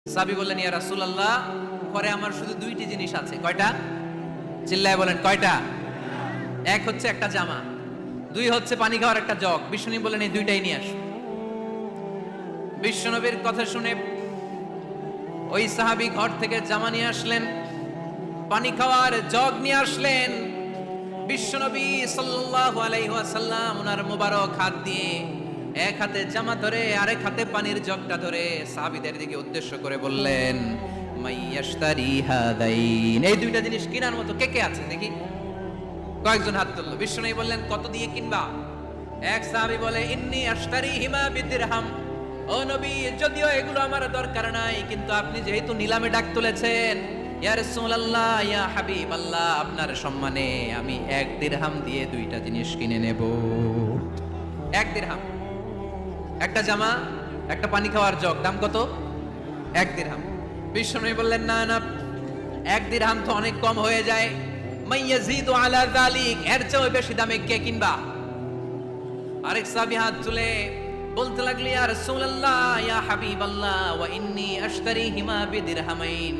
সাহাবী বললেন, ইয়া রাসূলুল্লাহ, ঘরে আমার শুধু দুইটি জিনিস আছে। কয়টা? চিল্লায় বলেন, কয়টা? এক হচ্ছে একটা জামা, দুই হচ্ছে পানি খাওয়ার একটা জগ। বিশ্বনবী বললেন, এই দুইটাই নিয়ে আস। বিশ্বনবীর কথা শুনে ওই সাহাবী ঘর থেকে জামা নিয়ে আসলেন, পানি খাওয়ার জগ নিয়ে আসলেন। বিশ্বনবী সাল্লাল্লাহু আলাইহি ওয়াসাল্লাম ওনার মোবারক হাত দিয়ে এক হাতে জামা ধরে আরেক হাতে পানির জগটা ধরে সাহাবীদের দিকে উদ্দেশ্য করে বললেন, মাইয়াশতারি হাদাইন, এই দুইটা জিনিস কেনার মতো কে কে আছে দেখি। কয়েকজন হাত তুললো। বিশ্বনবী বললেন, কত দিয়ে কিনবা? এক সাহাবী বলে, ইন্নী আশতারিহিমা বিদিরহাম, ও নবী, যদিও এগুলো আমার দরকার নাই, কিন্তু আপনি যেহেতু নিলামে ডাক তুলেছেন, ইয়া রাসূলুল্লাহ, ইয়া হাবিবাল্লাহ, আপনার সম্মানে আমি 1 দিরহাম দিয়ে দুইটা জিনিস কিনে নেব। 1 দিরহাম, একটা জামা, একটা পানি খাওয়ার জগ, দাম কত? 1 দিরহাম। বিশ্বনবী বললেন, না না, 1 দিরহাম তো অনেক কম হয়ে যায়। মাইয়াজিদু আলা যালিক, এর চেয়ে বেশি দামে কে কিনবা? আরেক সাহাবী হাত তুলে বলতে লাগলো, ইয়া রাসূলুল্লাহ, ইয়া হাবিবাল্লাহ, ওয়া ইন্নী আশতারিহিমা বিদিরহামাইন,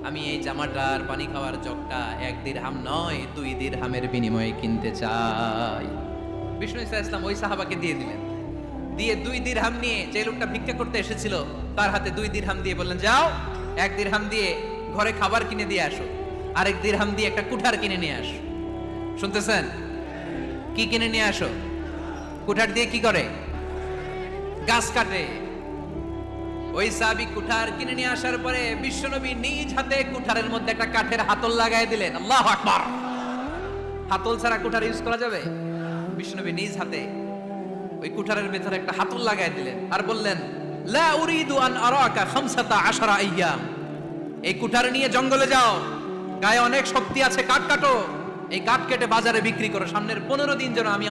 আমি এই জামাটার পানি খাওয়ার জগটা 1 দিরহাম নয় 2 দিরহামের বিনিময়ে কিনতে চাই। বিষ্ণু ইসলাম ওই সাহাবাকে দিয়ে দিলেন। দিয়ে 2 দিরহাম নিয়ে, যে লোকটা ভিক্ষা করতে এসেছিল তার হাতে 2 দিরহাম দিয়ে বললেন, যাও 1 দিরহাম দিয়ে ঘরে খাবার কিনে দিয়ে আসো, আরেক দিরহাম দিয়ে একটা কুঠার কিনে নিয়ে আসো। শুনতেছেন? কি কিনে নিয়ে আসো? কুঠার দিয়ে কি করে? গাছ কাটে। ওই সাহাবী কুঠার কিনে নিয়ে আসার পরে বিশ্বনবী নিজ হাতে কুঠারের মধ্যে একটা কাঠের হাতল লাগাই দিলেন। আল্লাহু আকবার! হাতল ছাড়া কুঠার ইউজ করা যাবে? বিশ্বনবী নিজ হাতে ওই কুঠারের ভেতরে একটা হাতল লাগাই দিলেন আর বললেন, লা উরিদু আন আরাকা 15 আইয়াম, এই কুঠার নিয়ে জঙ্গলে যাও, গায়ে অনেক শক্তি আছে, কাঠ কাটো, এই কাঠ কেটে বাজারে বিক্রি করো, সামনের 15 দিন যেন আমি